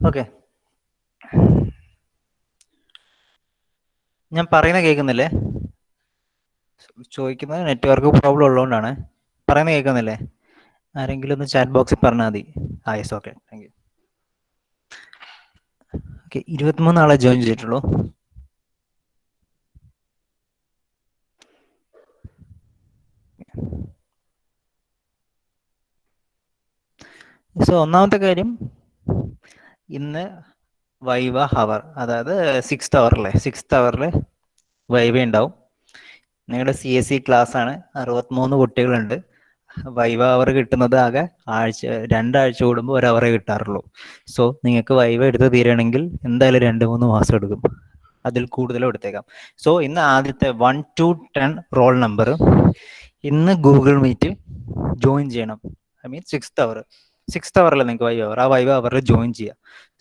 Okay, ഞാൻ പറയുന്ന കേൾക്കുന്നില്ലേ? ചോദിക്കുന്നത് നെറ്റ്വർക്ക് പ്രോബ്ലം ഉള്ളതുകൊണ്ടാണ്. പറയുന്നത് കേൾക്കുന്നില്ലേ? ആരെങ്കിലും ഒന്ന് ചാറ്റ് ബോക്സിൽ പറഞ്ഞാൽ മതി. Yes, okay, thank you. Okay, 23 ആളെ ജോയിൻ ചെയ്തിട്ടുള്ളൂ. സോ ഒന്നാമത്തെ കാര്യം, ഇന്ന് വൈവ ഹവർ, അതായത് 6th അവറിൽ വൈവ ഉണ്ടാവും. നിങ്ങളുടെ CSE ക്ലാസ് ആണ്. 63 കുട്ടികളുണ്ട്. വൈവ അവർ കിട്ടുന്നത് ആകെ 2 ആഴ്ച കൂടുമ്പോൾ 1 അവറേ കിട്ടാറുള്ളൂ. സോ നിങ്ങൾക്ക് വൈവ എടുത്ത് തീരണമെങ്കിൽ എന്തായാലും 2-3 മാസം എടുക്കും. അതിൽ കൂടുതലും എടുത്തേക്കാം. സോ ഇന്ന് ആദ്യത്തെ 1 to 10 റോൾ നമ്പർ ഇന്ന് ഗൂഗിൾ മീറ്റിൽ ജോയിൻ ചെയ്യണം. ഐ മീൻ 6th അവറിൽ നിങ്ങൾക്ക് വൈവ അവർ, ആ വൈവ അവറിൽ ജോയിൻ ചെയ്യുക.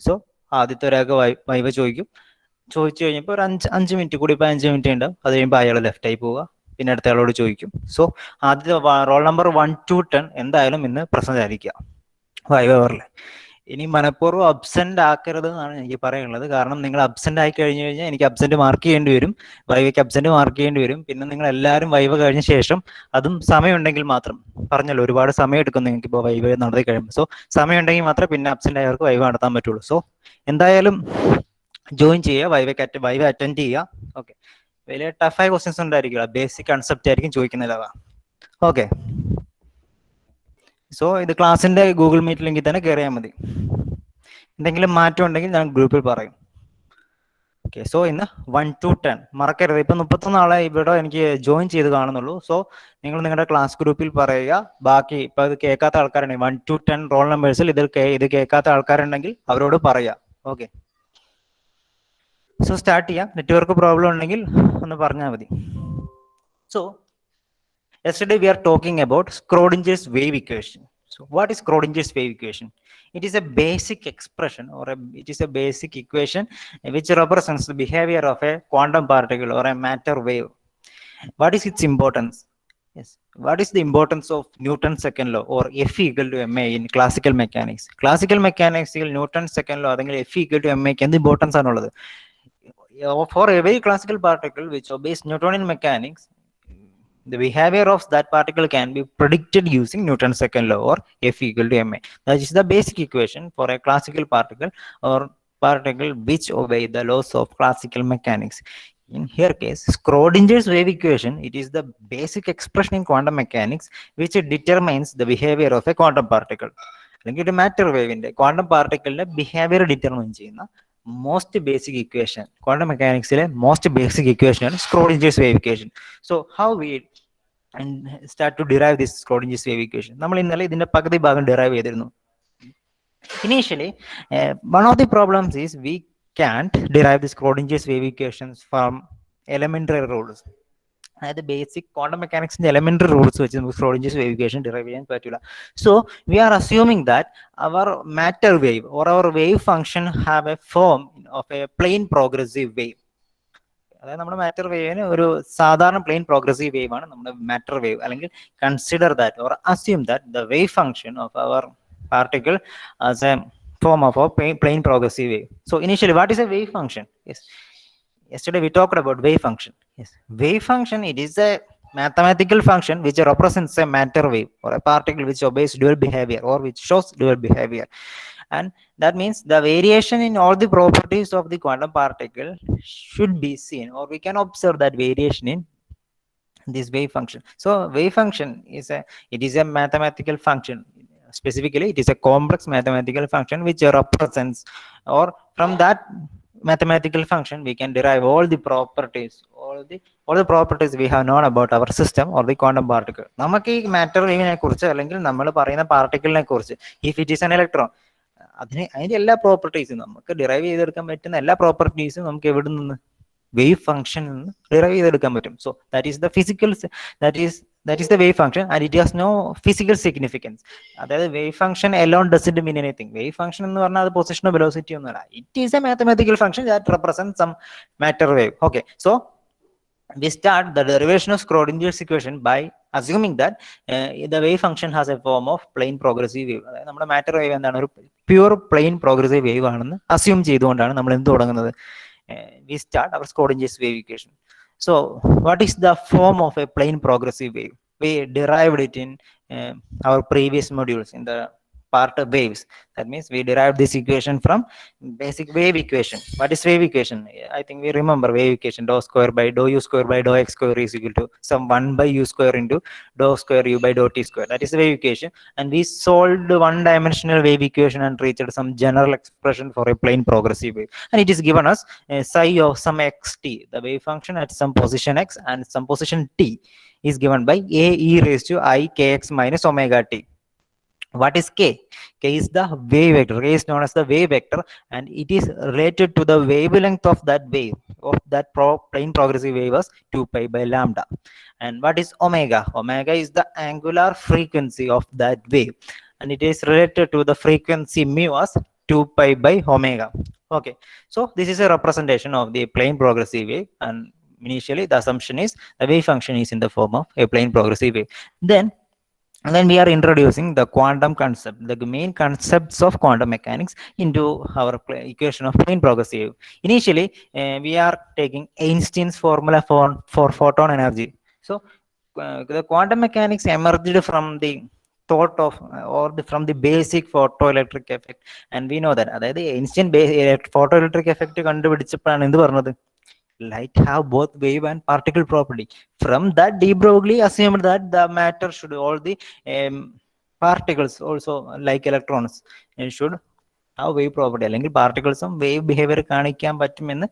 സോ ആദ്യത്തെ ഒരാൾക്ക് വൈവ ചോദിച്ചു കഴിഞ്ഞപ്പോൾ ഒരു 5 മിനിറ്റ് കൂടി, ഇപ്പോൾ 5 മിനിറ്റ് ഉണ്ടാവും. അത് കഴിയുമ്പോൾ അയാൾ ലെഫ്റ്റായി പോവുക, പിന്നെ അടുത്ത ആളോട് ചോദിക്കും. സോ ആദ്യത്തെ റോൾ നമ്പർ 1 to 10 എന്തായാലും ഇന്ന് പ്രസന്റ് ആയിരിക്കുക വൈവ അവറിൽ. ഇനി മനഃപൂർവ്വം അബ്സെന്റ് ആക്കരുത് എന്നാണ് എനിക്ക് പറയാനുള്ളത്. കാരണം നിങ്ങൾ അബ്സെന്റ് ആയി കഴിഞ്ഞു കഴിഞ്ഞാൽ എനിക്ക് അബ്സെന്റ് മാർക്ക് ചെയ്യേണ്ടി വരും, വൈവയ്ക്ക് അബ്സെന്റ് മാർക്ക് ചെയ്യേണ്ടി വരും. പിന്നെ നിങ്ങൾ എല്ലാവരും വൈവ കഴിഞ്ഞ ശേഷം, അതും സമയമുണ്ടെങ്കിൽ മാത്രം, പറഞ്ഞല്ലോ ഒരുപാട് സമയം എടുക്കും നിങ്ങൾക്ക് ഇപ്പോൾ വൈവ നടത്തി കഴിയുമ്പോൾ. സോ സമയമുണ്ടെങ്കിൽ മാത്രമേ പിന്നെ അബ്സെന്റ് ആയവർക്ക് വൈവ നടത്താൻ പറ്റുള്ളൂ. സോ എന്തായാലും ജോയിൻ ചെയ്യുക, വൈവ അറ്റൻഡ് ചെയ്യുക. ഓക്കെ, വലിയ ടഫായ ക്വസ്റ്റ്യൻസ് ഉണ്ടായിരിക്കില്ല, ബേസിക് കൺസെപ്റ്റ് ആയിരിക്കും ചോദിക്കുന്നില്ല. ഓക്കെ, സോ ഇത് ക്ലാസ്സിന്റെ ഗൂഗിൾ മീറ്റ് ലിങ്കിൽ തന്നെ കയറിയാൽ മതി. എന്തെങ്കിലും മാറ്റം ഉണ്ടെങ്കിൽ ഞാൻ ഗ്രൂപ്പിൽ പറയും. ഓക്കെ, സോ ഇന്ന് 1 to 10 മറക്കരുത്. ഇപ്പൊ 31 ആളെ ഇവിടെ എനിക്ക് ജോയിൻ ചെയ്ത് കാണുന്നുള്ളൂ. സോ നിങ്ങൾ നിങ്ങളുടെ ക്ലാസ് ഗ്രൂപ്പിൽ പറയുക. ബാക്കി ഇപ്പൊ ഇത് കേൾക്കാത്ത ആൾക്കാരുണ്ടെങ്കിൽ 1 to 10 റോൾ നമ്പേഴ്സിൽ ഇത് കേൾക്കാത്ത ആൾക്കാരുണ്ടെങ്കിൽ അവരോട് പറയുക. ഓക്കെ, സോ സ്റ്റാർട്ട് ചെയ്യാം. നെറ്റ്വർക്ക് പ്രോബ്ലം ഉണ്ടെങ്കിൽ ഒന്ന് പറഞ്ഞാൽ മതി. So yesterday we are talking about Schrodinger's wave equation. So what is Schrodinger's wave equation? It is a basic expression, or it is a basic equation which represents the behavior of a quantum particle or a matter wave. What is its importance? Yes, what is the importance of Newton's second law, or F equal to ma in classical mechanics? Classical mechanics il Newton's second law adengil F equal to ma ക്ക് എന്ത് importance ആണുള്ളത്? For a very classical particle which obeys Newtonian mechanics, the behavior of that particle can be predicted using Newton's second law, or F equal to ma. That is the basic equation for a classical particle, or particle which obey the laws of classical mechanics. In here case, Schrodinger's wave equation, it is the basic expression in quantum mechanics which determines the behavior of a quantum particle. അല്ലെങ്കിൽ ഒരു matter വേവിന്റെ quantum പാർട്ടിക്കിളിന്റെ behaviour determine ചെയ്യുന്ന most basic equation, quantum മെക്കാനിക്സിലെ most basic equation ആണ് Schrodinger's wave equation. So how we start to derive this Schrodinger's wave equation? നമ്മൾ ഇന്നലെ ഇതിന്റെ പകുതി ഭാഗം ഡിറൈവ് ചെയ്തിരുന്നു. Initially, one of the problems is we can't derive the Schrodinger's wave equations from elementary rules. അതായത് basic quantum മെക്കാനിക്സിന്റെ elementary rules വെച്ച് നമുക്ക് Schrodinger's wave equation ഡിറൈവ് ചെയ്യാൻ പറ്റില്ല. So we are assuming that our matter wave or our wave function have a form of a plane progressive wave. അതായത് നമ്മുടെ matter വേവിന് ഒരു സാധാരണ പ്ലെയിൻ പ്രോഗ്രസീവ് വേവ് ആണ് നമ്മുടെ മാറ്റർ വേവ്. അല്ലെങ്കിൽ consider that or assume that the wave function of our particle as a form of a plane progressive wave. So initially, what is a wave function? Yes, yesterday we talked about wave function. Yes, wave function, it is a mathematical function which represents a matter wave or a particle which obeys dual behavior or which shows dual behavior. And that means the variation in all the properties of the quantum particle should be seen, or we can observe that variation in this wave function. So wave function is a mathematical function. Specifically, it is a complex mathematical function which represents, or from that mathematical function we can derive all the properties, all the properties we have known about our system or the quantum particle. നമുക്ക് ഈ matter വേവിനെ കുറിച്ച് അല്ലെങ്കിൽ നമ്മൾ പറയുന്ന പാർട്ടിക്കിളിനെ കുറിച്ച്, if it is an electron, അതിന്റെ എല്ലാ പ്രോപ്പർട്ടീസും നമുക്ക് ഡിറൈവ് ചെയ്തെടുക്കാൻ പറ്റുന്ന എല്ലാ പ്രോപ്പർട്ടീസും നമുക്ക് എവിടെ നിന്ന്, വേവ് ഫംഗ്ഷൻ നിന്ന് ഡിറൈവ് ചെയ്തെടുക്കാൻ പറ്റും. So that is the physical, that is the wave function, and it has no physical significance. അതായത് wave function alone doesn't mean anything. Wave function എന്ന് പറഞ്ഞാൽ അത് പൊസിഷനോ വെലോസിറ്റി ഒന്നുമല്ല. It is A mathematical function that represents some matter wave. Okay, so we start the derivation of Schrodinger's equation by assuming that the wave function has a form of plane progressive wave. അതായത് നമ്മുടെ matter wave എന്താണ്, ഒരു pure plain progressive wave ആണെന്ന് assume ചെയ്തുകൊണ്ടാണ് നമ്മൾ എന്ത് തുടങ്ങുന്നത്, we start our Schrodinger's wave equation. So what is the form of a plane progressive wave? We derived it in our previous modules in the part of waves. That means we derived this equation from basic wave equation. What is wave equation? I think we remember wave equation: dou square by dou u square by dou x square is equal to some 1 by u square into dou square u by dou t square. That is the wave equation. And we solved one dimensional wave equation and reached some general expression for a plane progressive wave. And it is given us psi of some xt, the wave function at some position x and some position t, is given by a e raised to I kx minus omega t. What is k? K is the wave vector. K is known as the wave vector, and it is related to the wavelength of that wave, of that plane progressive wave, as 2 pi by lambda. And what is omega? Omega is the angular frequency of that wave, and it is related to the frequency mu as 2 pi by omega. Okay, so this is a representation of the plane progressive wave, and initially the assumption is the wave function is in the form of a plane progressive wave. Then we are introducing the quantum concept, the main concepts of quantum mechanics, into our equation of plane progressive. Initially, we are taking Einstein's formula for photon energy. So the quantum mechanics emerged from the thought of from the basic photoelectric effect, and we know that അതായത് Einstein photoelectric effect കണ്ടുപിടിച്ചപ്പോഴാണ് എന്ത് പറഞ്ഞത്, light have both wave and particle property. From that, de Broglie assumed that the matter should, all the particles also like electrons, should have wave property, അല്ലെങ്കിൽ പാർട്ടിക്കിൾസും wave behaviour കാണിക്കാൻ പറ്റുമെന്ന്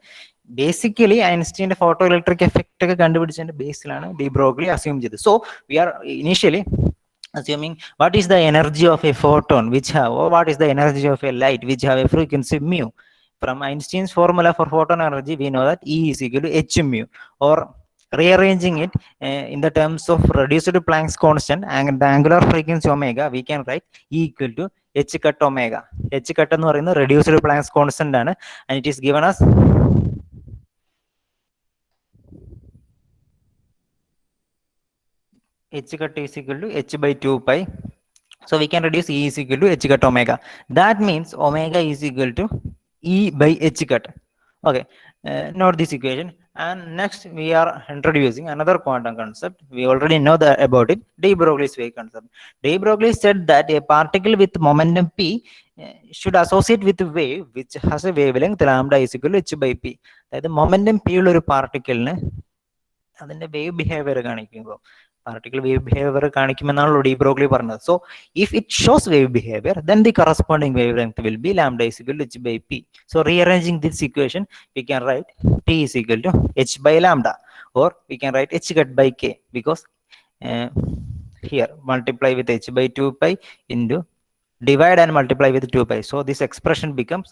basically ഐൻസ്റ്റീൻ്റെ photo electric effect ഒക്കെ കണ്ടുപിടിച്ചതിന്റെ ബേസിലാണ് de Broglie assume ചെയ്തത്. So we are initially assuming what is the energy of a photon which have, or what is the energy of a light which have a frequency mu. From Einstein's formula for photon energy, we know that E is equal to h mu, or rearranging it in the terms of reduced Planck's constant and the angular frequency omega, we can write E equal to h cut omega. H cut എന്ന് പറയുന്നത് reduced Planck's constant ആണ്, and it is given as h cut is equal to h by 2 pi. So we can reduce E is equal to h cut omega. That means omega is equal to E by h cut. Okay, note this equation. And next we are introducing another quantum concept. We already know about it, de Broglie's wave concept. De Broglie said that a particle with momentum p should associate with a wave which has a wavelength lambda is equal to h by p. അതായത് momentum p ഉള്ള ഒരു പാർട്ടിക്കിളിന് അതിന്റെ wave behaviour കാണിക്കുമ്പോൾ particle wave behavior കാണിക്കുമെന്നാണല്ലോ de Broglie പറഞ്ഞത്. So if it shows wave behavior, then the corresponding wavelength will be lambda is equal to h by p. So rearranging this equation, we can write p is equal to h by lambda, or we can write h cut by k, because here multiply with h by 2 pi into divide and multiply with 2 pi. So this expression becomes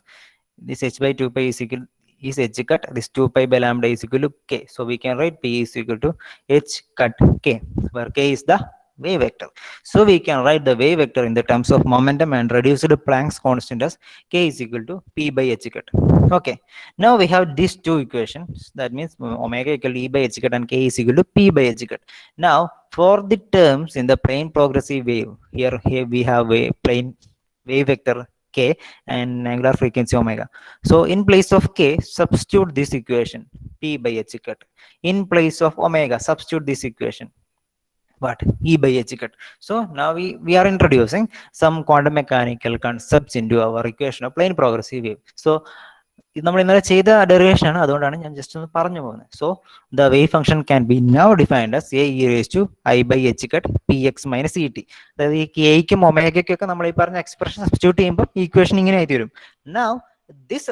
this h by 2 pi is equal is h cut, this 2 pi by lambda is equal to k. So we can write p is equal to h cut k, where k is the wave vector. So we can write the wave vector in the terms of momentum and reduced Planck's constant as k is equal to p by h cut. Okay, now we have these two equations. That means omega equal to e by h cut and k is equal to p by h cut. Now for the terms in the plane progressive wave, here we have a plane wave vector k and angular frequency omega. So in place of k, substitute this equation p by h cut. In place of omega, substitute this equation, what, e by h cut. So now we are introducing some quantum mechanical concepts into our equation of plane progressive wave. So ഇത് നമ്മൾ ഇന്നലെ ചെയ്ത derivation ആണ്, അതുകൊണ്ടാണ് ഞാൻ just ഒന്ന് പറഞ്ഞു പോകുന്നത്. So the wave function can be now defined as a E raise to I by H cut P X minus E T. അതായത് ഈ കെയ്ക്കും ഒമേഗയ്ക്കും ഒക്കെ നമ്മൾ ഈ പറഞ്ഞ എക്സ്പ്രഷൻ സബ്സ്റ്റിറ്റ്യൂട്ട് ചെയ്യുമ്പോൾ ഈക്വേഷൻ ഇങ്ങനെ ആയി തീരും. Now this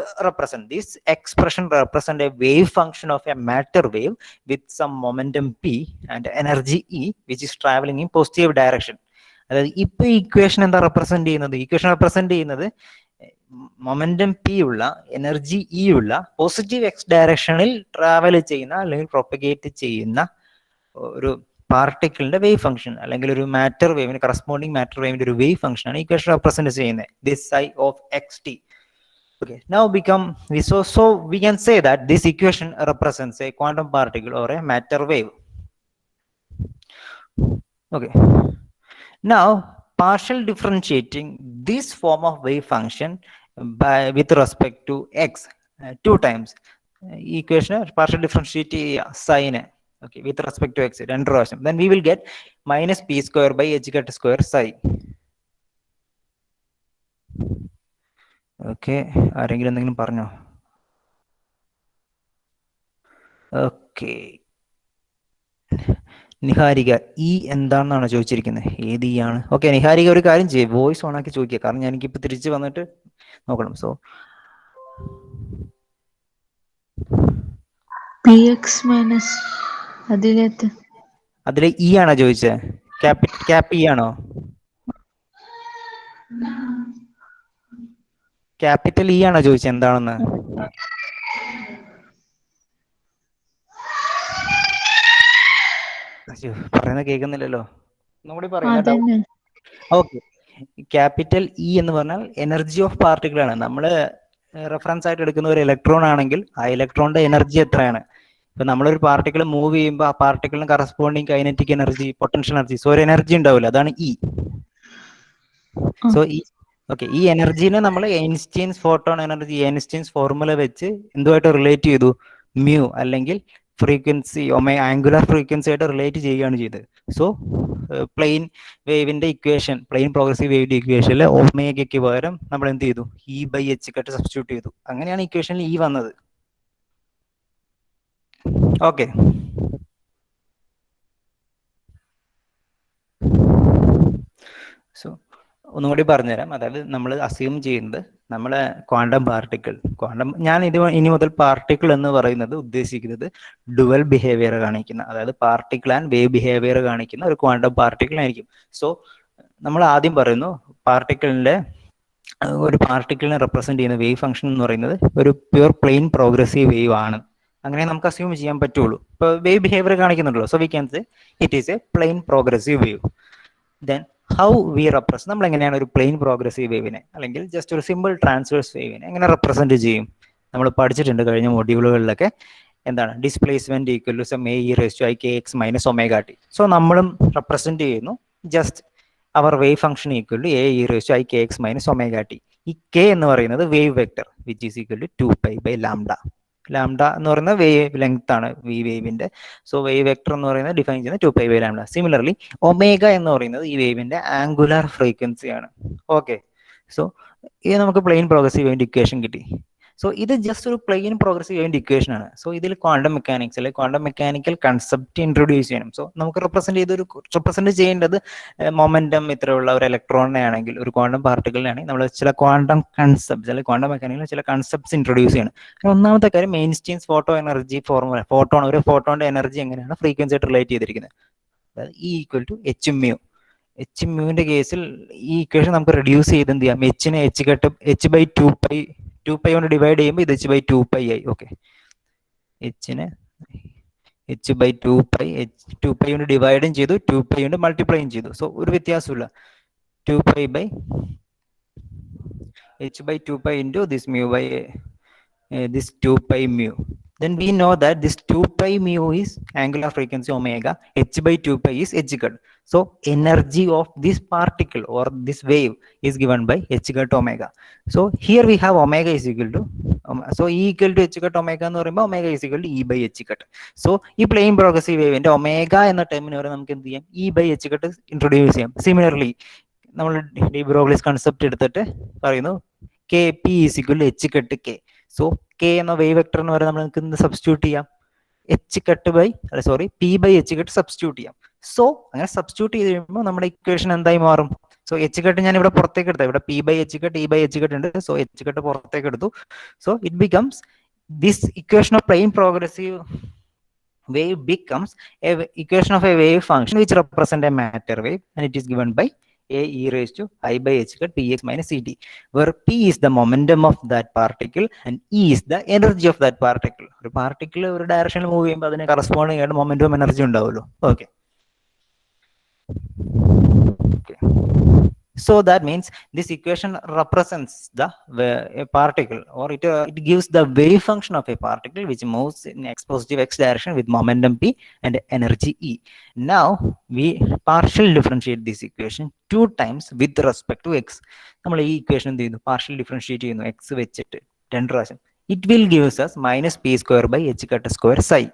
expression represent a wave function of a matter wave with some momentum p and energy e which is traveling in positive direction. അതായത് ഇപ്പൊ ഇക്വേഷൻ എന്താ റെപ്രസെന്റ് ചെയ്യുന്നത്? ഇക്വേഷൻ റെപ്രസെന്റ് ചെയ്യുന്നത് momentum P ഉള്ള energy E ഉള്ള positive X ഡയറക്ഷനിൽ travel ചെയ്യുന്ന അല്ലെങ്കിൽ പ്രൊപ്പഗേറ്റ് ചെയ്യുന്ന ഒരു പാർട്ടിക്കിളിന്റെ വേവ് ഫംഗ്ഷൻ, അല്ലെങ്കിൽ ഒരു മാറ്റർ വേവിന് കറസ്പോണ്ടിങ് മാറ്റർ വേവിന്റെ ഒരു വേവ് ഫംഗ്ഷൻ ആണ് ഇക്വേഷൻ റെപ്രസെന്റ് ചെയ്യുന്നത്. This I of X T. Okay, now so we can say that this equation represents a quantum particle or a matter wave. Okay. Now, partial differentiating this form of wave function by with respect to x two times equation partial differentiate sine, okay, with respect to x രണ്ട് പ്രാവശ്യം, then we will get minus p square by h cut square psi. Okay, ആരെങ്കിലും എന്തെങ്കിലും പറഞ്ഞോ? Okay, Niharika ഈ എന്താണെന്നാണ് ചോദിച്ചിരിക്കുന്നത്, ഏത് ഈ ആണ്? ഓക്കെ, നിഹാരിക ഒരു കാര്യം ചെയ്യും, വോയിസ് ഓൺ ആക്കി ചോദിക്കുക, കാരണം ഞാൻ എനിക്കിപ്പോൾ തിരിച്ച് വന്നിട്ട് നോക്കണം. സോ അതിലെ ഇ ആണോ ചോദിച്ചത്? ക്യാപ് ഇ ആണോ? ക്യാപിറ്റൽ ഇ ആണോ ചോദിച്ചത് എന്താണെന്ന്? പറയുന്നത് കേൾക്കുന്നില്ലല്ലോ, ഒന്നുകൂടി പറയുന്നത്. ഓക്കെ, ക്യാപിറ്റൽ ഇ എന്ന് പറഞ്ഞാൽ എനർജി ഓഫ് പാർട്ടിക്കിൾ ആണ്. നമ്മൾ റെഫറൻസ് ആയിട്ട് എടുക്കുന്ന ഒരു ഇലക്ട്രോൺ ആണെങ്കിൽ ആ ഇലക്ട്രോണിന്റെ എനർജി എത്രയാണ്? ഇപ്പൊ നമ്മളൊരു പാർട്ടിക്കിൾ മൂവ് ചെയ്യുമ്പോൾ ആ പാർട്ടിക്കിളിന് corresponding kinetic energy, potential energy, so ഒരു എനർജി ഉണ്ടാവില്ല, അതാണ് ഇ. സോ ഈ ഓക്കെ, ഈ എനർജീനെ നമ്മൾ Einstein's photon energy, Einstein's formula വെച്ച് എന്തുമായിട്ട് റിലേറ്റ് ചെയ്തു? മ്യൂ അല്ലെങ്കിൽ ഫ്രീക്വൻസി, ആംഗുലർ ഫ്രീക്വൻസി ആയിട്ട് റിലേറ്റ് ചെയ്യുകയാണ് ചെയ്തത്. സോ പ്ലെയിൻ വേവിന്റെ ഇക്വേഷൻ, പ്ലെയിൻ പ്രോഗ്രസീവ് വേവിന്റെ ഇക്വേഷനിൽ ഒമേഗയ്ക്ക് പകരം നമ്മൾ എന്ത് ചെയ്തു? E by H cut substitute ചെയ്തു. അങ്ങനെയാണ് ഇക്വേഷനിൽ ഇ വന്നത്. ഓക്കെ, സോ ഒന്നുകൂടി പറഞ്ഞുതരാം. അതായത് നമ്മൾ അസ്യൂം ചെയ്യുന്നത് നമ്മളെ ക്വാണ്ടം പാർട്ടിക്കിൾ, ഞാൻ ഇനി മുതൽ പാർട്ടിക്കിൾ എന്ന് പറയുന്നത് ഉദ്ദേശിക്കുന്നത് ഡുവൽ ബിഹേവിയർ കാണിക്കുന്ന, അതായത് പാർട്ടിക്കിൾ ആൻഡ് വേവ് ബിഹേവിയർ കാണിക്കുന്ന ഒരു ക്വാണ്ടം പാർട്ടിക്കിൾ ആയിരിക്കും. സോ നമ്മൾ ആദ്യം പറയുന്നു ഒരു പാർട്ടിക്കിളിനെ റെപ്രസെന്റ് ചെയ്യുന്ന വേവ് ഫംഗ്ഷൻ എന്ന് പറയുന്നത് ഒരു പ്യുവർ പ്ലെയിൻ പ്രോഗ്രസീവ് വേവ് ആണ്. അങ്ങനെ നമുക്ക് അസ്യൂം ചെയ്യാൻ പറ്റുള്ളൂ. ഇപ്പോൾ വേവ് ബിഹേവിയർ കാണിക്കുന്നുണ്ടല്ലോ, so we can say it is a plane progressive wave. Then how we represent, നമ്മൾ എങ്ങനെയാണ് ഒരു പ്ലെയിൻ പ്രോഗ്രസീവ് വേവിനെ അല്ലെങ്കിൽ ജസ്റ്റ് ഒരു സിമ്പിൾ ട്രാൻസ്വേഴ്സ് വേവിനെ എങ്ങനെ റെപ്രസെന്റ് ചെയ്യും? നമ്മൾ പഠിച്ചിട്ടുണ്ട് കഴിഞ്ഞ മൊഡ്യൂളുകളിലൊക്കെ. എന്താണ്? Displacement equal to some A E raise to I K X minus omega T. So നമ്മളും റെപ്രസെന്റ് ചെയ്യുന്നു just our wave function equal to A E raise to I K X minus omega T. ഈ K എന്ന് പറയുന്നത് wave vector which is equal to 2π by lambda. Lambda എന്ന് പറയുന്ന wave length ആണ് ഈ വേവിന്റെ. സോ വേവ് വെക്ടർ എന്ന് പറയുന്നത് ഡിഫൈൻ ചെയ്യുന്നത് 2π ബൈ ലാംഡ. സിമിലർലി ഒമേഗ എന്ന് പറയുന്നത് ഈ വേവിന്റെ ആംഗുലാർ ഫ്രീക്വൻസി ആണ്. ഓക്കെ, സോ ഇത് നമുക്ക് പ്ലെയിൻ പ്രോഗ്രസീവ് വേവിന്റെ ഇക്വേഷൻ കിട്ടി. സോ ഇത് ജസ്റ്റ് ഒരു പ്ലെയിൻ പ്രോഗ്രസീവ് വേവിന്റെ ഇക്വേഷൻ ആണ്. സോ ഇതിൽ ക്വാണ്ടം മെക്കാനിക്സ് അല്ലെങ്കിൽ ക്വാണ്ടം മെക്കാനിക്കൽ കൺസെപ്റ്റ് ഇൻട്രൊഡ്യൂസ് ചെയ്യണം. സോ നമുക്ക് റെപ്രസെന്റ് ചെയ്യേണ്ടത് മൊമെന്റം ഇത്രയുള്ള ഒരു ഇലക്ട്രോണിനെ ആണെങ്കിൽ, ഒരു ക്വാണ്ടം പാർട്ടിക്കിളിനെ ആണെങ്കിൽ നമ്മൾ ചില ക്വാണ്ടം കൺസെപ്റ്റ്സ് അല്ലെങ്കിൽ ക്വാണ്ടം മെക്കാനിക്കൽ ചില കൺസെപ്റ്റ്സ് ഇൻട്രൊഡ്യൂസ് ചെയ്യണം. ഒന്നാമത്തെ കാര്യം ഐൻസ്റ്റീൻസ് ഫോട്ടോ എനർജി ഫോർമുല. ഒരു ഫോട്ടോന്റെ എനർജി എങ്ങനെയാണ് ഫ്രീക്വൻസി ആയിട്ട് റിലേറ്റ് ചെയ്തിരിക്കുന്നത്? അതായത് E equal to H mu. എച്ച് മ്യൂവിന്റെ കേസിൽ ഈ ഇക്വേഷൻ നമുക്ക് റെഡ്യൂസ് ചെയ്ത് എന്ത് ചെയ്യാം? എച്ചിനെ എച്ച് കട്ട് എച്ച് ബൈ 2π കൊണ്ട് ഡിവൈഡ് ചെയ്യുമ്പോൾ ഇത് എച്ച് ബൈ 2π ആയി. ഓക്കെ, എച്ചിനെ എച്ച് ബൈ 2π, 2π കൊണ്ട് ഡിവൈഡും ചെയ്തു, 2π കൊണ്ട് മൾട്ടിപ്ലൈയും ചെയ്തു. സോ ഒരു വ്യത്യാസമില്ല. 2π by h by 2π into this mu by this 2π mu. Then we know that this 2π mu is angular frequency omega, h by 2π is h cut. So energy of this particle or this wave is given by h cut omega. So here we have omega is equal to so E equal to h cut omega എന്ന് പറയുമ്പോൾ omega is equal to E by h cut. So ഈ plain progressive വേവിന്റെ omega എന്ന ടേമിന് വരെ നമുക്ക് എന്ത് ചെയ്യാം? E by h cut introduce ചെയ്യാം. സിമിലർലി നമ്മൾ ഡി ബ്രോഗ്ലിസ് കൺസെപ്റ്റ് എടുത്തിട്ട് പറയുന്നു K P is equal to H cut K. So K എന്ന വേവ് വെക്ടർ എന്ന് പറയുന്നത് നമുക്ക് എന്ത് സബ്സ്റ്റിറ്റ്യൂട്ട് ചെയ്യാം? H cut by P by H cut substitute ചെയ്യാം. സോ അങ്ങനെ സബ്സ്റ്റിറ്റ്യൂട്ട് ചെയ്ത് കഴിയുമ്പോൾ നമ്മുടെ ഇക്വേഷൻ എന്തായി മാറും? സോ എച്ച് കട്ട് ഞാൻ ഇവിടെ പുറത്തേക്ക് എടുത്തു, ഇവിടെ P by H cut, E by H cut ഉണ്ട്. സോ എച്ച് കട്ട് പുറത്തേക്ക് എടുത്തു. So it becomes this equation of plane progressive wave becomes a equation of a wave function which represent a matter wave, and it is given by a e raised to I by h cut px minus ct, where p is the momentum of that particle and e is the energy of that particle. ഒരു particle ഒരു ഡയറക്ഷനിൽ move ചെയ്യുമ്പോൾ അതിന് corresponding ആയിട്ട് momentum energy ഉണ്ടാവുമല്ലോ. Okay, So that means this equation represents the a particle, or it gives the wave function of a particle which moves in x positive x direction with momentum p and energy e. Now we partial differentiate this equation two times with respect to x. നമ്മൾ ഈ equation എന്ത് ചെയ്യുന്നു, partial differentiate ചെയ്യുന്നു X വെച്ചിട്ട് രണ്ട് പ്രാവശ്യം. It will gives us minus P square by H cut square psi.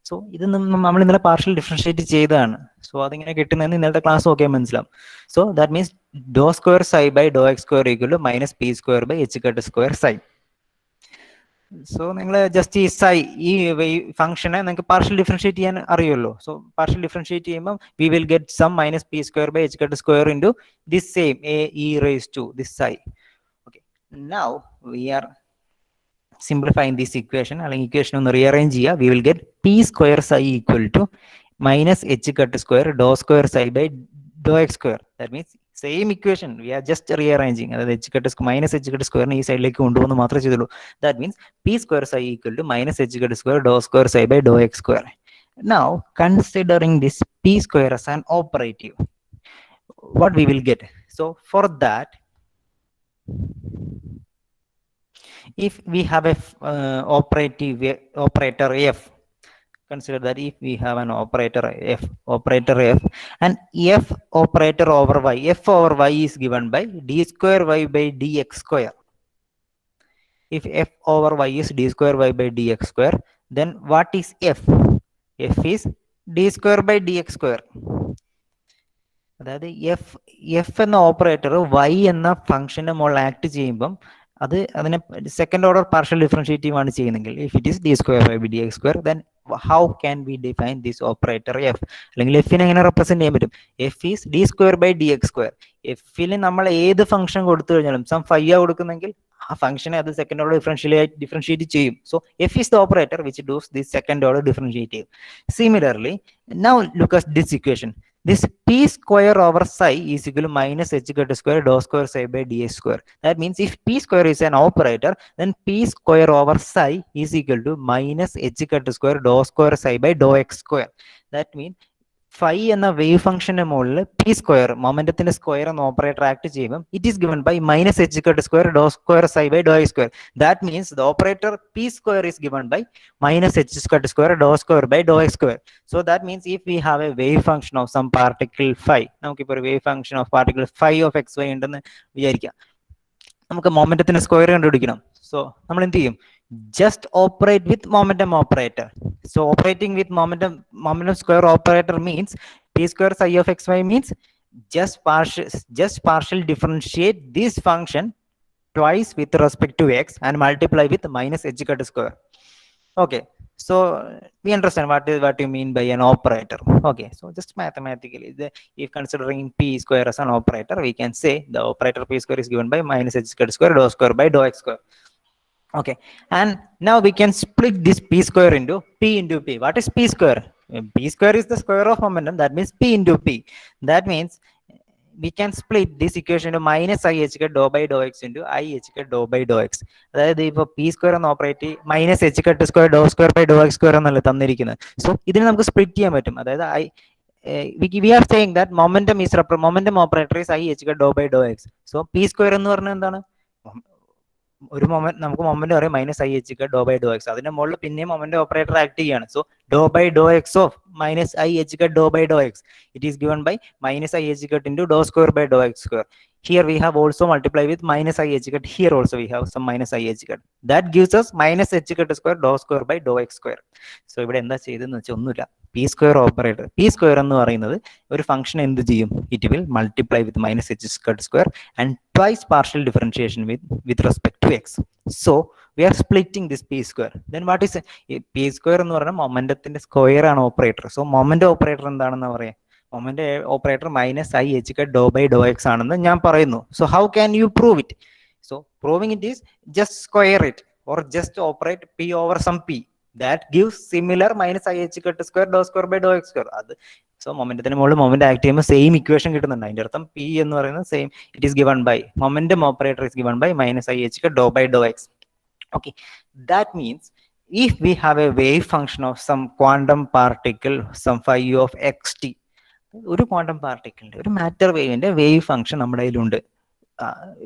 So ഇത് നമ്മൾ ഇന്നലെ പാർഷ്യൽ ഡിഫറൻഷിയേറ്റ് ചെയ്തതാണ്. സോ അതിങ്ങനെ കിട്ടുന്നതെന്ന് ഇന്നലത്തെ ക്ലാസ് നോക്കിയാൽ മനസ്സിലാവും. So that means dou square psi by dou X square equal to minus P square by H cut square psi. So നിങ്ങൾ ജസ്റ്റ് ഈ സൈ ഈ ഫംഗ്ഷനെ നിങ്ങൾക്ക് പാർഷ്യൽ ഡിഫറൻഷിയേറ്റ് ചെയ്യാൻ അറിയുമല്ലോ. സോ പാർഷ്യൽ ഡിഫറൻഷിയേറ്റ് ചെയ്യുമ്പോൾ we will get some minus P square by H cut square into this same A E raise to this psi. Okay, now we are simplifying this equation, അല്ലെങ്കിൽ equation ഒന്ന് rearrange ചെയ്യുക. We will get P square psi equal to minus H cut square dou square psi by dou X square. That means same equation we are just rearranging. അതായത് H cut minus H cut സ്ക്വയറിന് ഈ സൈഡിലേക്ക് കൊണ്ടുപോകുന്ന മാത്രമേ ചെയ്തുള്ളൂ. That means P square psi equal to minus H cut square dou square psi by dou X square. Now considering this p square as an operative, what we will get? So for that, if we have a operator f, consider that if we have an operator f and f operator over y, f over y is given by d square y by dx square. If f over y is d square y by dx square, then what is f? f is d square by dx square. അതായത് F എന്ന operator Y എന്ന ഫംഗ്ഷന്റെ മുകളിൽ act ചെയ്യുമ്പം അതിനെ second order partial differentiation ആണ് ചെയ്യുന്നെങ്കിൽ, if it is D square by D X square, then how can we define this operator F? അല്ലെങ്കിൽ എഫിനെ എങ്ങനെ റെപ്രസെന്റ് ചെയ്യാൻ പറ്റും? F is D square by D X square. എഫിൽ നമ്മൾ ഏത് ഫംഗ്ഷൻ കൊടുത്തു കഴിഞ്ഞാലും സം ഫൈവ് കൊടുക്കുന്നെങ്കിൽ ആ ഫംഗ്ഷനെ അത് സെക്കൻഡ് ഓർഡർ ഡിഫറൻഷിയേറ്റ് ചെയ്യും. So F is the operator which does this second order differentiative. Similarly now look at this equation. This p square over psi is equal to minus h cut square dou square psi by dx square. That means if p square is an operator, then p square over psi is equal to minus h cut square dou square psi by dou x square. That means phi എന്ന wave ഫംഗ്ഷന്റെ മുകളിൽ P square മൊമെന്റത്തിന്റെ square എന്ന operator act ചെയ്യുമ്പോൾ it is given by minus H cut square dou square psi by dou X square. That means the operator P square is given by minus H cut square dou square by dou X square. So that means if we have a wave function of some particle phi, നമുക്കിപ്പോൾ ഒരു wave function of particle phi of xy ഉണ്ടെന്ന് വിചാരിക്കാം. നമുക്ക് മൊമെന്റത്തിന്റെ square കണ്ടുപിടിക്കണം. So നമ്മൾ എന്ത് ചെയ്യും? Just operate with momentum operator. So operating with momentum square operator means p square psi of xy means just partial differentiate this function twice with respect to x and multiply with minus h cut square. Okay, so we understand what you mean by an operator. Okay, so just mathematically, if considering p square as an operator, we can say the operator p square is given by minus h cut square dou square by dou x square. Okay, and now we can split this p square into p into p. What is p square? P square is the square of momentum. That means p into p. That means we can split this equation into minus I h cut dou by dou x into I h cut dou by dou x. അതായത് ഇപ്പോൾ P square എന്ന് operate minus H cut square dou square by dou X square എന്നല്ല തന്നിരിക്കുന്നത്. So ഇതിനെ നമുക്ക് split ചെയ്യാൻ പറ്റും. അതായത് we are saying that momentum operator is I h cut dou by dou x. So p square എന്ന് പറഞ്ഞാൽ എന്താണ്? ഒരു നമുക്ക് മൊമെന്റ് പറയും minus I H cut dou by dou X. അതിന്റെ മുകളിൽ പിന്നെയും മൊമെന്റ് ഓപ്പറേറ്റർ ആക്ട് ചെയ്യാണ്. So dou by dou X of minus I h cut dou by dou x, it is given by minus I h cut into dou square by dou x square. Here we have also multiply with minus I h cut. Here also we have some minus I h cut. That gives us minus h cut square dou square by dou x square. So ഇവിടെ എന്താ ചെയ്തതെന്ന് വെച്ചാൽ ഒന്നുമില്ല. P square operator, P square എന്ന് പറയുന്നത് ഒരു function എന്ത് ചെയ്യും? It will multiply with minus H cut square and twice partial differentiation with respect to x. So we are splitting this p square. Then what is p square എന്ന് പറഞ്ഞാൽ മൊമെന്റത്തിന്റെ square ആണ് operator. So moment operator എന്താണെന്ന് പറയാം? Moment operator minus I H cut dou by dou X ആണെന്ന് ഞാൻ പറയുന്നു. So how can you prove it? So proving it is just square it or just operate p over some p. That gives similar minus I h cut square dou square by dou x square. അത് so മൊമെന്റത്തിന് മുകളിൽ moment act ചെയ്യുമ്പോൾ same equation കിട്ടുന്നുണ്ട്. അതിന്റെ അർത്ഥം P എന്ന് പറയുന്നത് same, it is given by momentum operator is given by minus I H cut dou by dou X. Okay, that means if we have a wave function of some quantum particle, some phi of xt, ഒരു quantum പാർട്ടിക്കിളിന്റെ ഒരു matter വേവിന്റെ wave function നമ്മുടെ കയ്യിലുണ്ട്.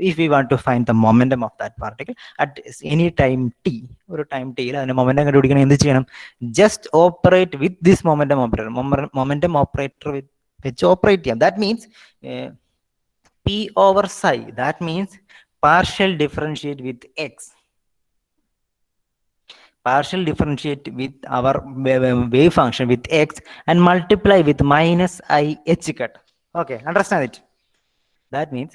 If we want to find the momentum of that particle at any time t, ഒരു time ടിയിൽ അതിന്റെ momentum കണ്ടുപിടിക്കണം, എന്ത് ചെയ്യണം? Just operate with this momentum operator വെച്ച് ഓപ്പറേറ്റ് ചെയ്യാം. That means p over psi, that means partial differentiate with x, partial differentiate with our wave function with x and multiply with minus I h cut. Okay, understand it? That means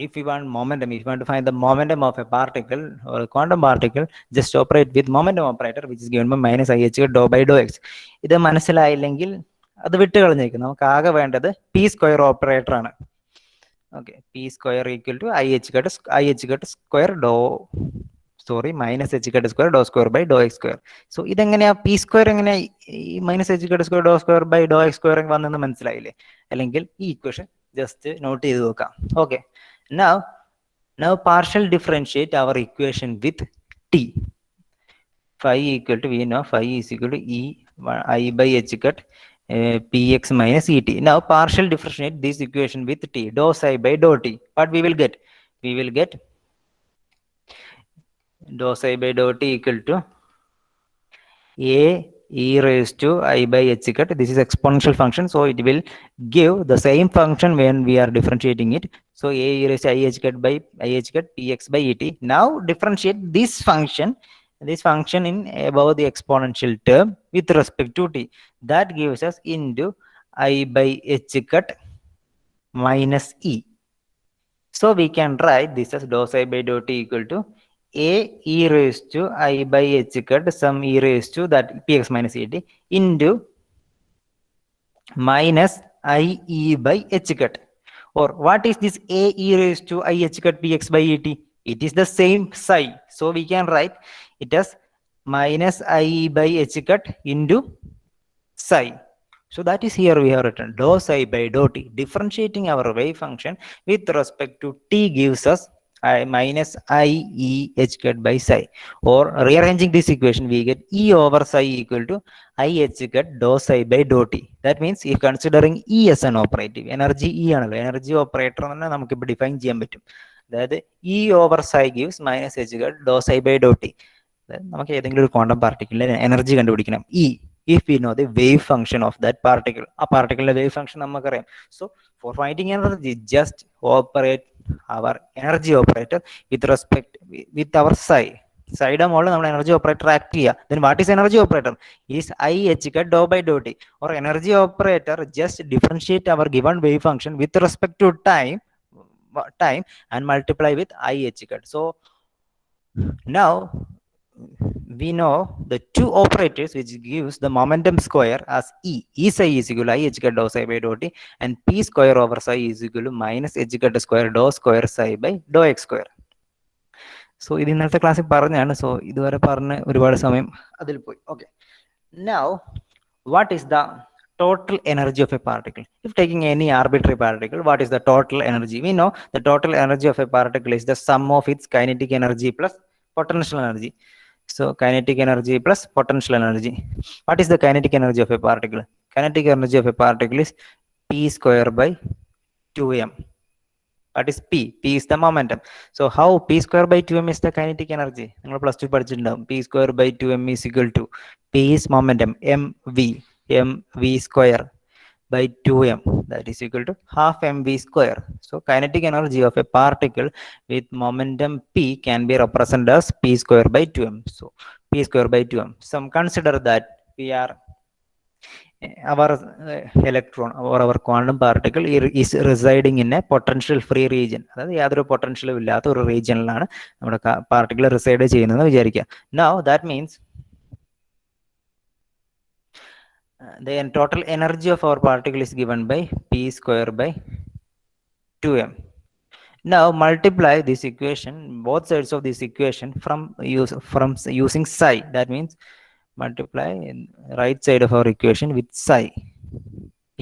if you want momentum, if you want to find the momentum of a particle or a quantum particle, just operate with momentum operator which is given by minus I h cut dou by dou x. ഇത് മനസ്സിലായില്ലെങ്കിൽ അത് വിട്ട് കളഞ്ഞേക്കും. നമുക്ക് ആകെ വേണ്ടത് P square operator ആണ്. Okay, P square equal to I H cut square dou minus H cut square dou square by dou X square. So ഇതെങ്ങനെയാ P square എങ്ങനെയാ ഈ minus H cut square dou square by dou X square വന്നെന്ന് മനസ്സിലായില്ലേ? അല്ലെങ്കിൽ ഈ equation just note ചെയ്ത് നോക്കാം. Okay, now partial differentiate our equation with t. Phi equal to, we know phi is equal to e I by h cut px minus et. Now partial differentiate this equation with t, dou psi by dou t. What we will get? We will get dou psi by dou t equal to a e raised to I by h cut. This is exponential function, so it will give the same function when we are differentiating it. So a e raised to I h cut by I h cut px by et. Now differentiate this function in above the exponential term with respect to t. That gives us into I by h cut minus e. So we can write this as dou psi by dou t equal to a e raised to I by h cut some e raised to that px minus et into minus I e by h cut. Or what is this a e raised to I h cut px by et? It is the same psi. So we can write it as minus I e by h cut into psi. So that is here we have written dou psi by dou t. Differentiating our wave function with respect to t gives us minus I e h cut by psi. Or rearranging this equation, we get e over psi equal to I h cut dou psi by dou t. That means if considering e as an operative, energy e ആണല്ലോ, energy operator തന്നെ നമുക്ക് ഇപ്പോൾ define ചെയ്യാൻ പറ്റും. അതായത് E over psi gives minus h cut dou psi by dou t. നമുക്ക് ഏതെങ്കിലും ഒരു ക്വാണ്ടം പാർട്ടിക്കിളിന്റെ എനർജി കണ്ടുപിടിക്കണം, E, if we know the wave function of that particle. ആ പാർട്ടിക്കിളിന്റെ വേവ് ഫംഗ്ഷൻ നമുക്കറിയാം. So for finding energy just operate our energy operator with respect with our psi. Psi മുകളിൽ നമ്മൾ energy operator act ചെയ്യുക. Then what is energy operator? Is I H cut dou by dou T. Or energy operator just differentiate our given wave function with respect to time and multiply with I h cut. So now we know the two operators which gives the momentum square as e. E psi is equal to I h cut dou psi by dou t and p square over psi is equal to minus h cut square dou square psi by dou x square. So ഇത് ഇന്നത്തെ ക്ലാസ്സിൽ പറഞ്ഞാണ്. So ഇതുവരെ പറഞ്ഞ് ഒരുപാട് സമയം അതിൽ പോയി. Okay, now what is the total energy of a particle? If taking any arbitrary particle, what is the total energy? We know the total energy of a particle is the sum of its kinetic energy plus potential energy. So kinetic energy plus potential energy. What is the kinetic energy of a particle? Kinetic energy of a particle is p square by 2m. What is p? P is the momentum. So how p square by 2m is the kinetic energy? നിങ്ങൾ plus two പഠിച്ചിട്ടുണ്ടാവും. p square by 2m is equal to p is momentum, mv square by 2m, that is equal to half mv square. So kinetic energy of a particle with momentum p can be represented as p square by 2m. So p square by 2m. Some consider that we are our electron or our quantum particle is residing in a potential free region. അതായത് യാതൊരു പൊട്ടൻഷ്യലും ഇല്ലാത്ത ഒരു റീജിയനിലാണ് നമ്മുടെ particle reside ചെയ്യുന്നതെന്ന് വിചാരിക്കുക. Now that means the total energy of our particle is given by p square by 2m. Now multiply this equation, both sides of this equation from using psi. That means multiply right side of our equation with psi.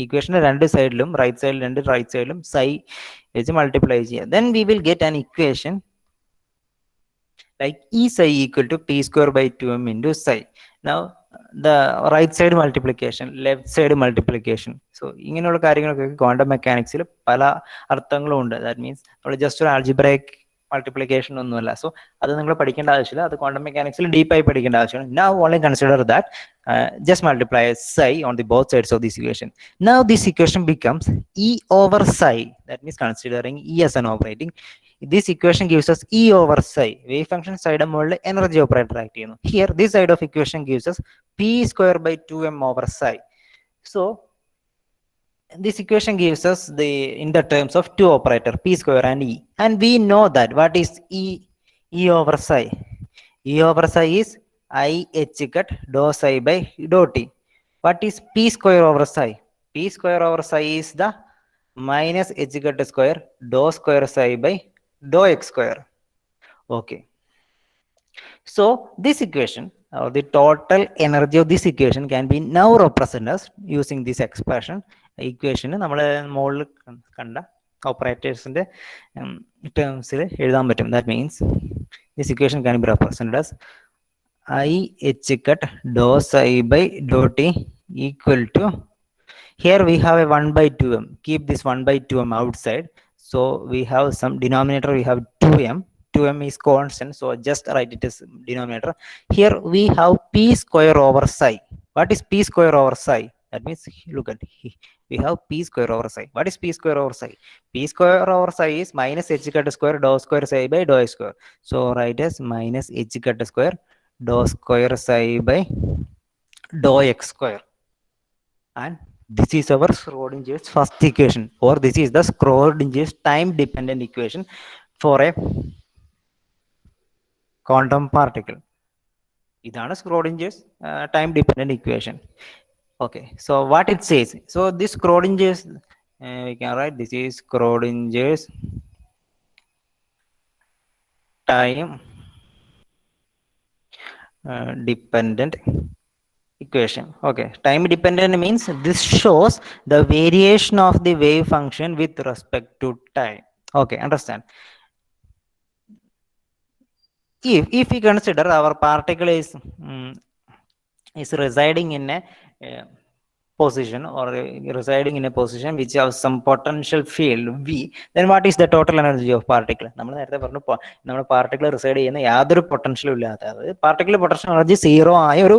Equation രണ്ട് സൈഡിലും right സൈഡിലും psi വെച്ച് multiply ചെയ്യുക. Then we will get an equation like E psi equal to p square by 2m into psi. Now the right side multiplication, left side multiplication. So ഇങ്ങനെയുള്ള കാര്യങ്ങളൊക്കെ quantum മെക്കാനിക്സിൽ പല അർത്ഥങ്ങളും ഉണ്ട്. ദാറ്റ് മീൻസ് നമ്മൾ just ഒരു algebraic multiplication ഒന്നുമല്ല. So അത് നിങ്ങൾ പഠിക്കേണ്ട ആവശ്യമില്ല. അത് ക്വാണ്ടം മെക്കാനിക്സിൽ ഡീപ്പായി പഠിക്കേണ്ട ആവശ്യമാണ്. Now only consider that just multiply psi on the both sides of this equation. Now this equation becomes E over psi. That means considering E as an operating, this equation gives us E over psi. Wave function side മുകളിൽ energy operator act ചെയ്യുന്നു. Here this side of equation gives us P square by 2m over psi. So this equation gives us the in the terms of two operator P square and E, and we know that what is E over psi. E over psi is I h cut dou psi by dou t. What is P square over psi? P square over psi is the minus h cut square dou square psi by dou x square. Okay. So this equation, or the total energy of this equation, can be now represented as using this expression. Equation നമ്മൾ മുകളിൽ കണ്ട ഓപ്പറേറ്റേഴ്സിന്റെ ടേംസിൽ എഴുതാൻ പറ്റും. That means this equation can be represented as I h cut dou psi by dou t equal to, here we have a 1 by 2m. Keep this 1 by 2m outside. So we have some denominator, we have 2m. 2m is constant, so just write it as denominator. Here we have P square over psi. What is P square over psi? That means, look at, we have P square over psi. What is P square over psi? P square over psi is minus h cut square dou square psi by dou x square. So write as minus h cut square dou square psi by dou x square. And this is our Schrodinger's first equation, or this is the Schrodinger's time dependent equation for a quantum particle. ഇതാണ് Schrodinger's time dependent equation. Okay, so what it says, so this Schrodinger's we can write this is Schrodinger's time dependent equation. Okay, time dependent means this shows the variation of the wave function with respect to time. Okay, understand? If we consider our particle is residing in a position, or residing in a position which has some potential field V, then what is the total energy of particle? നമ്മൾ നേരത്തെ പറഞ്ഞു നമ്മുടെ particle reside ചെയ്യുന്ന യാതൊരു പൊട്ടൻഷ്യലും ഇല്ലാത്ത, അതായത് particle potential energy zero ആയ ഒരു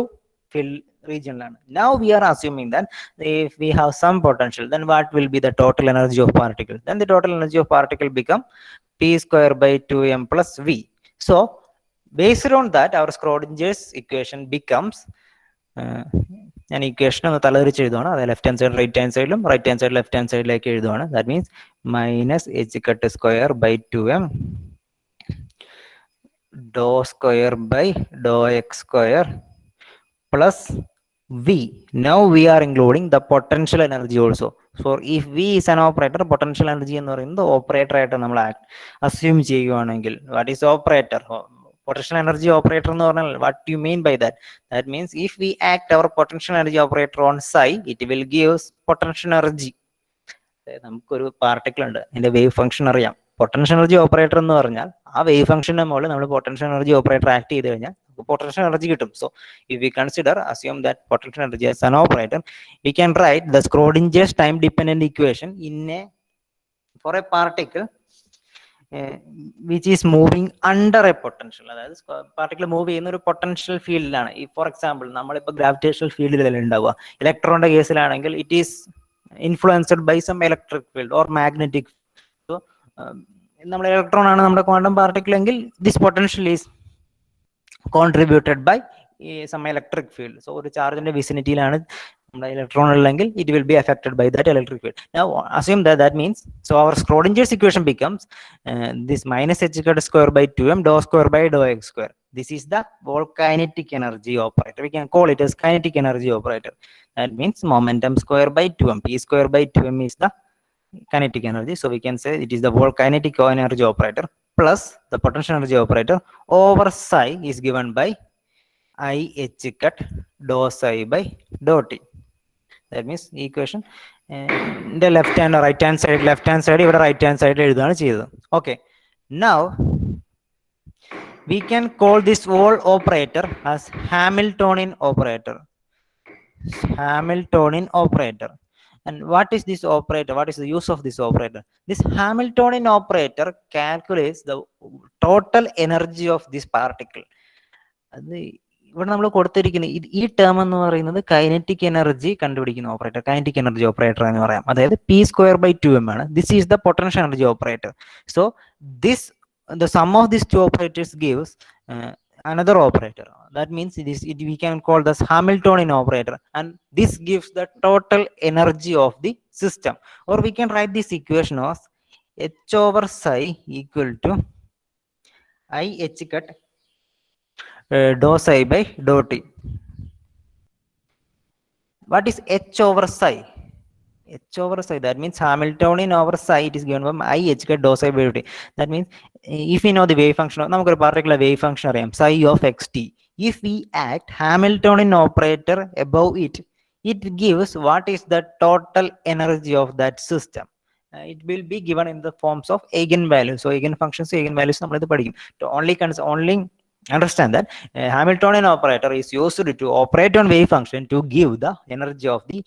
field region. Now we are assuming that if we have some potential, then what will be the total energy of particle? Then the total energy of particle become P square by 2m plus V. So based on that, our Schrodinger's equation becomes an equation ഒന്ന് തലതിരിച്ച് എഴുതുവാണ്. അത് left hand side right hand സൈഡിലും right hand side left hand സൈഡിലേക്ക് എഴുതുവാണ്. That means minus H cut square by 2m dou square by dou x square plus V. Now we are including the potential energy also. So if V is an operator, potential energy എന്ന് പറയുന്നത് operator ആയിട്ട് നമ്മൾ assume ചെയ്യുകയാണെങ്കിൽ, what is operator? Potential energy operator എന്ന് പറഞ്ഞാൽ what do you mean by that? That means if we act our potential energy operator on psi, it will give us potential energy. നമുക്കൊരു particle ഉണ്ട്, അതിന്റെ wave function അറിയാം. Potential energy operator എന്ന് പറഞ്ഞാൽ ആ wave ഫംഗ്ഷന്റെ മുകളിൽ നമ്മൾ പൊട്ടൻഷ്യൽ എനർജി ഓപ്പറേറ്റർ ആക്ട് ചെയ്ത് കഴിഞ്ഞാൽ potential energy കിട്ടും. So if we consider, assume that potential energy as an operator, we can write the Schrodinger's time dependent equation in a for a particle which is moving under a potential. അതായത് particle move ചെയ്യുന്ന ഒരു potential ഫീൽഡിലാണ്. ഈ for example നമ്മളിപ്പോൾ ഗ്രാവിറ്റേഷണൽ ഫീൽഡിലല്ല ഉണ്ടാവുക. ഇലക്ട്രോണിന്റെ കേസിലാണെങ്കിൽ it is influenced by some electric field or magnetic. So നമ്മുടെ ഇലക്ട്രോൺ ആണ് നമ്മുടെ ക്വാണ്ടം പാർട്ടിക്കിൾ എങ്കിൽ this potential is contributed by some electric field. So ഒരു ചാർജിന്റെ വിസിനിറ്റിയിലാണ് നമ്മുടെ ഇലക്ട്രോൺ ഉള്ളെങ്കിൽ it will be affected by that electric field. Now assume that means, so our Schrodinger's equation becomes this minus h square by 2m dou square by dou x square. This is the volcanic energy operator. We can call it as kinetic energy operator. That means momentum square by 2m. P square by 2m is the kinetic energy. So we can say it is the volcanic energy operator plus the potential energy operator over psi is given by I h cut dou psi by dou t. That means equation the left hand or right hand side ഇവിടെ right hand side എഴുതുകയാണ് ചെയ്തത്. Okay, now we can call this whole operator as Hamiltonian operator. Hamiltonian operator. And what is this operator? What is the use of this operator? This Hamiltonian operator calculates the total energy of this particle. അത് ഇവിടെ നമ്മൾ കൊടുത്തിരിക്കുന്ന ഈ term എന്ന് പറയുന്നത് kinetic energy കണ്ടുപിടിക്കുന്ന operator, kinetic energy operator എന്ന് പറയാം. അതായത് P²/2m ആണ്. This is the potential energy operator. So this the sum of these two operators gives another operator. That means we can call this Hamiltonian operator, and this gives the total energy of the system. Or we can write this equation as H/psi equal to I H cut dou psi by dou t. What is H/psi? H/psi, that means Hamiltonian over psi, it is given by I H cut dou psi by dou t. That means if we know the wave function, നമുക്ക് ഒരു particular wave function അറിയാം, psi of xt. If we act Hamiltonian operator above it, it gives what is the total energy of that system. It will be given in the forms of eigenvalues. So eigenfunctions, eigenvalues നമ്മൾ ഇത് പഠിക്കും. To only understand that Hamiltonian operator is used to operate on wave function to give the energy of the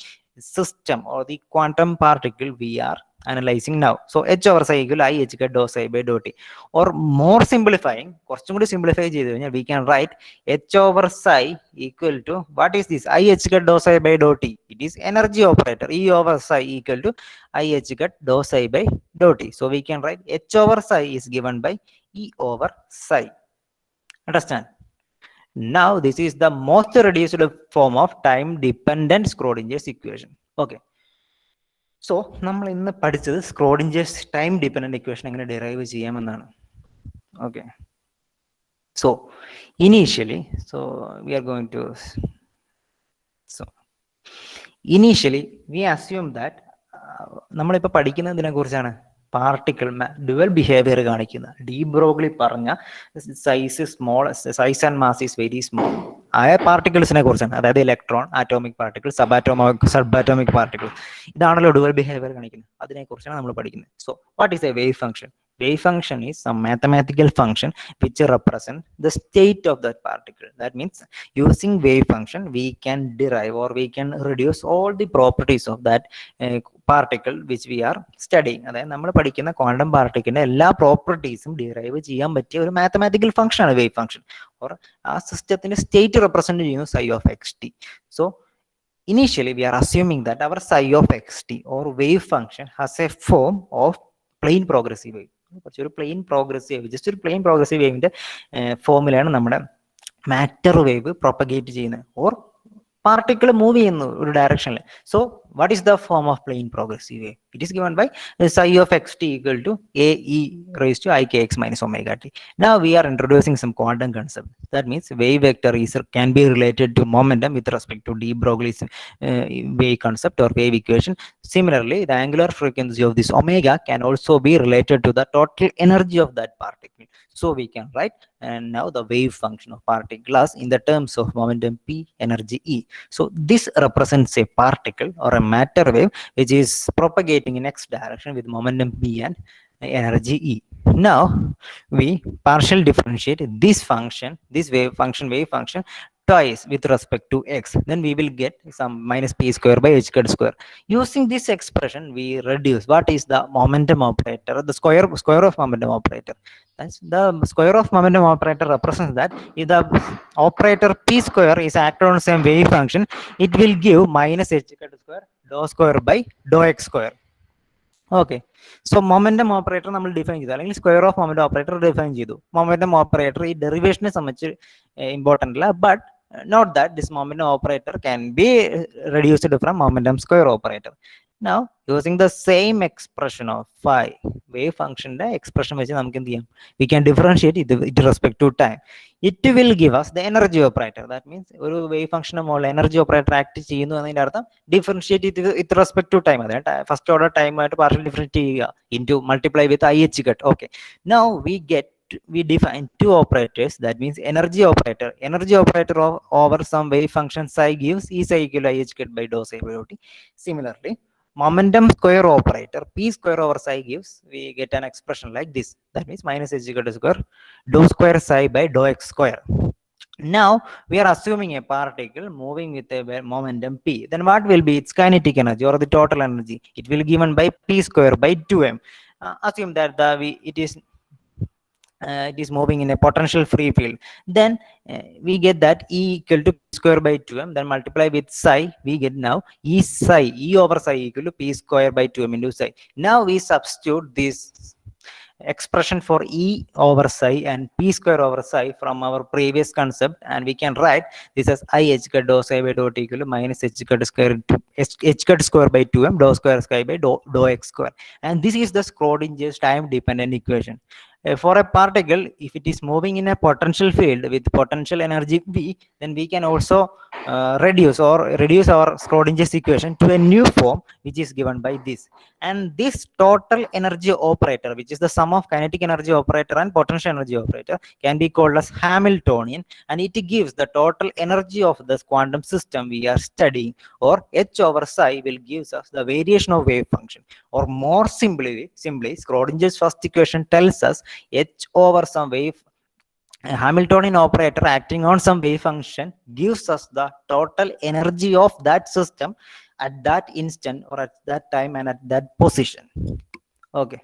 system or the quantum particle we are analyzing now. So H/psi equal I H cut dou psi by dou t. Or more simplifying, കുറച്ചും കൂടി simplify ചെയ്തു കഴിഞ്ഞാൽ we can write H/psi equal to what is this? I H cut dou psi by dou t. It is energy operator. E/psi equal to I H cut dou psi by dou t. So we can write H/psi is given by E/psi. Understand? Now this is the most reduced form of time dependent Schrodinger's equation. Okay. So നമ്മൾ ഇന്ന് പഠിച്ചത് Schrodinger's time dependent equation എങ്ങനെ derive ചെയ്യാമെന്നാണ്. Okay. So initially, we assume that നമ്മളിപ്പോൾ പഠിക്കുന്നതിനെ കുറിച്ചാണ് particle dual behaviour കാണിക്കുന്ന D Broglie പറഞ്ഞ size and mass is very small ആയ പാർട്ടിക്കിൾസിനെ കുറിച്ചാണ്. അതായത് electron, atomic particle, subatomic particle, ഇതാണല്ലോ ഡുവൽ ബിഹേവിയർ കാണിക്കുന്നത്. അതിനെക്കുറിച്ചാണ് നമ്മൾ പഠിക്കുന്നത്. So what is A wave function? Wave function is some mathematical function which represent the state of that particle. That means using wave function we can derive or we can reduce all the properties of that particle which we are studying. അതായത് നമ്മൾ പഠിക്കുന്ന quantum പാർട്ടിക്കിളിന്റെ എല്ലാ പ്രോപ്പർട്ടീസും derive ചെയ്യാൻ പറ്റിയ ഒരു mathematical function ആണ് wave function. Or ആ സിസ്റ്റത്തിന്റെ സ്റ്റേറ്റ് റെപ്രസെന്റ് ചെയ്യുന്നു psi of xt. So initially we are assuming that our psi of xt or wave function has a form of plane progressive wave. കുറച്ചൊരു plane progressive, just ഒരു plane progressive വേവിന്റെ ഫോമിലാണ് നമ്മുടെ matter wave propagate ചെയ്യുന്നത് or particle move ചെയ്യുന്നു ഒരു ഡയറക്ഷനിൽ. So what is the form of plane progressive wave? It is given by psi of xt equal to ae raised to ikx minus omega t. Now we are introducing some quantum concept. That means wave vector can be related to momentum with respect to de Broglie's wave concept or wave equation. Similarly, the angular frequency of this omega can also be related to the total energy of that particle. So we can write and now the wave function of particle as in the terms of momentum p, energy e. So this represents a particle or a matter wave which is propagating in x direction with momentum p and energy e. Now we partial differentiate this function, this wave function twice with respect to x, then we will get some minus p square by h cut square. Using this expression we reduce what is the momentum operator, the square of momentum operator. That's the square of momentum operator represents that if the operator p square is acted on same wave function, it will give minus h cut square dou square by dou x square. Okay. So momentum operator നമ്മൾ define ചെയ്തു, അല്ലെങ്കിൽ square of momentum operator define ചെയ്തു. Momentum operator ഈ ഡെറിവേഷനെ സംബന്ധിച്ച് important അല്ല, but note that this momentum operator can be reduced from momentum square operator. Now using the same expression of phi wave function expression വെച്ച് നമുക്ക് എന്ത് ചെയ്യാം? We can differentiate it with respect to time. It will give us the energy operator. That means ഒരു wave function മുകളിൽ energy operator act ചെയ്യുന്നു എന്നതിന്റെ അർത്ഥം differentiate it with respect to time. അതായത് ഫസ്റ്റ് ഓർഡർ ടൈം ആയിട്ട് partial differentiate ചെയ്യുക into multiply with IH cut. Okay. Now we define two operators. That means energy operator over some wave function psi gives E psi equal to IH cut by dou psi by dou t. Similarly, momentum square operator p square over psi gives, we get an expression like this. That means minus h cut square dou square psi by dou x square. Now we are assuming a particle moving with a momentum p. Then what will be its kinetic energy or the total energy? It will given by p square by 2m. Assume that it is moving in a potential free field. Then we get that E equal to p square by 2m. Then multiply with psi, we get now E over psi equal to p square by 2m into psi. Now we substitute this expression for E over psi and p square over psi from our previous concept, and we can write this as I h cut dou psi by dot equal to minus h cut square by 2m dou square psi by dou x square. And this is the Schrodinger's time dependent equation. For a particle, if it is moving in a potential field with potential energy V, then we can also reduce our Schrodinger's equation to a new form, which is given by this. And this total energy operator, which is the sum of kinetic energy operator and potential energy operator, can be called as Hamiltonian, and it gives the total energy of this quantum system we are studying, or h over psi will gives us the variation of wave function. Or more simply Schrodinger's first equation tells us h over some wave Hamiltonian operator acting on some wave function gives us the total energy of that system at that instant or at that time and at that position. Okay.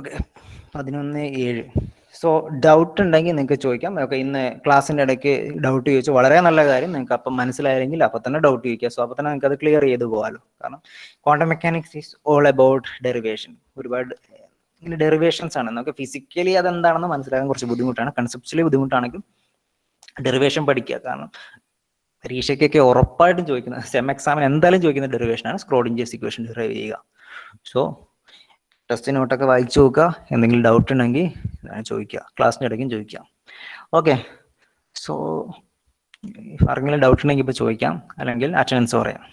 Okay. 11:07. So doubt ഉണ്ടെങ്കിൽ നിങ്ങൾക്ക് ചോദിക്കാം. Okay, ഇന്ന് ക്ലാസ്സിൻ്റെ ഇടയ്ക്ക് doubt ചോദിച്ചു, വളരെ നല്ല കാര്യം. നിങ്ങൾക്ക് അപ്പം മനസ്സിലായില്ലെങ്കിൽ അപ്പം തന്നെ ഡൗട്ട് ചോദിക്കുക. സോ അപ്പം തന്നെ നിങ്ങൾക്ക് അത് ക്ലിയർ ചെയ്ത് പോകാമല്ലോ. കാരണം quantum mechanics is all about derivation. ഒരുപാട് ഇങ്ങനെ ഡെറിവേഷൻസ് ആണ്. നമുക്ക് ഫിസിക്കലി അതെന്താണെന്ന് മനസ്സിലാക്കാൻ കുറച്ച് ബുദ്ധിമുട്ടാണ്. കൺസെപ്ച്വലി ബുദ്ധിമുട്ടാണെങ്കിൽ ഡെറിവേഷൻ പഠിക്കുക. കാരണം പരീക്ഷയ്ക്കൊക്കെ ഉറപ്പായിട്ടും ചോദിക്കുന്നത്, സെം എക്സാമിന് എന്തായാലും ചോദിക്കുന്ന ഡെറിവേഷനാണ് സ്ക്രോഡിഞ്ചേഴ്സ് ഇക്വേഷൻ ഡെറൈവ് ചെയ്യുക. സോ ടെസ്റ്റ് നോട്ടൊക്കെ വായിച്ചു നോക്കുക. എന്തെങ്കിലും ഡൗട്ട് ഉണ്ടെങ്കിൽ ചോദിക്കുക, ക്ലാസ്സിൻ്റെ ഇടയ്ക്കും ചോദിക്കാം. ഓക്കെ. സോ ആർക്കെങ്കിലും ഡൗട്ട് ഉണ്ടെങ്കിൽ ഇപ്പോൾ ചോദിക്കാം, അല്ലെങ്കിൽ അറ്റൻഡൻസ് പറയാം.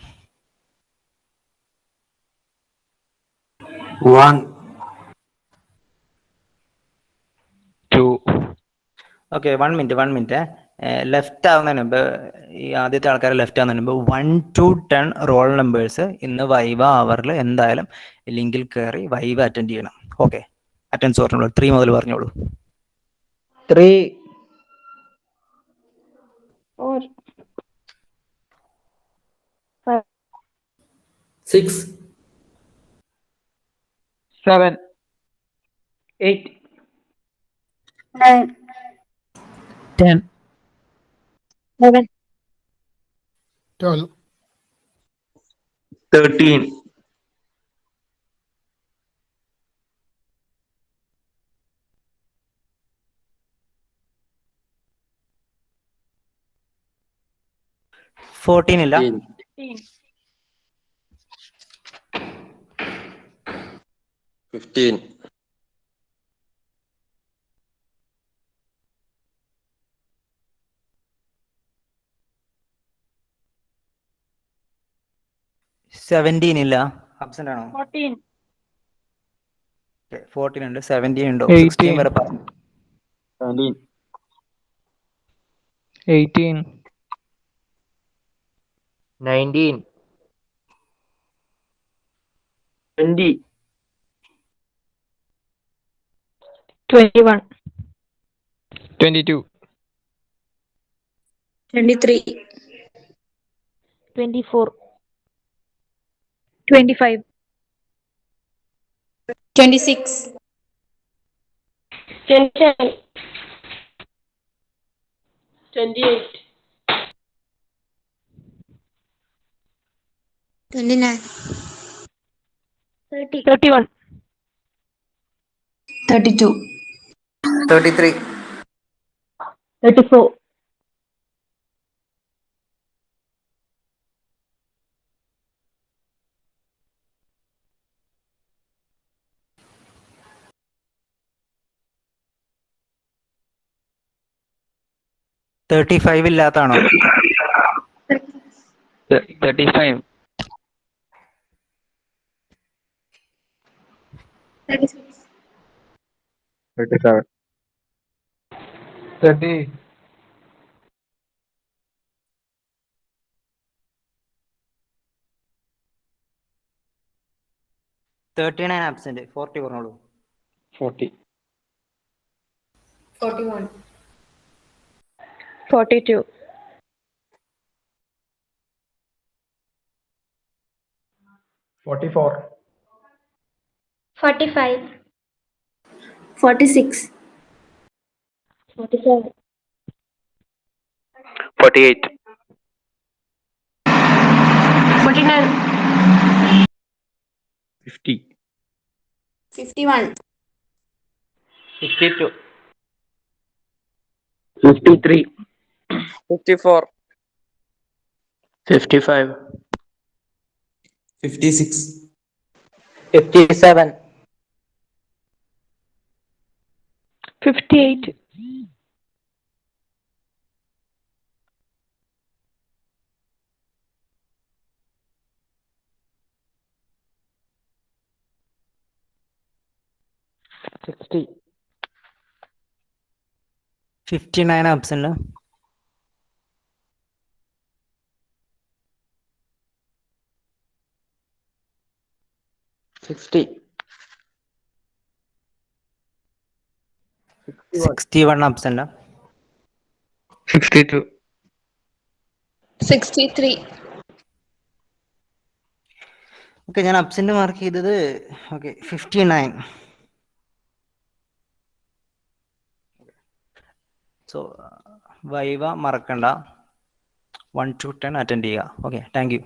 1 2. Okay, 1 minute. ലെഫ്റ്റ് ആവുന്നതിന് മുമ്പ്, ഈ ആദ്യത്തെ ആൾക്കാർ ലെഫ്റ്റ് ആവുന്നതിന് മുമ്പ് 1 to 10 റോൾ നമ്പേഴ്സ് ഇന്ന് വൈവ അവറിൽ എന്തായാലും ലിങ്കിൽ കയറി വൈവ അറ്റൻഡ് ചെയ്യണം. ഓക്കെ, അറ്റൻഡൻസ് പറഞ്ഞോളൂ. 3 മുതൽ പറഞ്ഞോളൂ. 3 4 6 7 8 9 10 11 12 13 14 ഇല്ല. 15 17 ഇല്ല. അബ്സെന്റ് ആണോ? 14 14 ഉണ്ട്. 17 ഉണ്ടോ? 18 16 വരെ പറഞ്ഞു. 17 18 19 20 21 22 23 24 25 26 27 28 29 30 31 32 33 34 35 ഇല്ലാത്താണോ? 35 36 37 30 39 ആബ്സെന്റ്. 40 പറഞ്ഞോളൂ. 40. 41. 42. 44. 45. 46. 47. 48. 49. 50. 51. 52. 53. 54. 55. 56, 57. 58. 60. 59 absent. 60. 61 absent. 62. 63. ഓക്കെ, ഞാൻ അബ്സെന്റ് മാർക്ക് ചെയ്തത് ഓക്കെ 59. സോ വൈവ മറക്കണ്ട, 1 to 10 അറ്റൻഡ് ചെയ്യുക. Okay, thank you.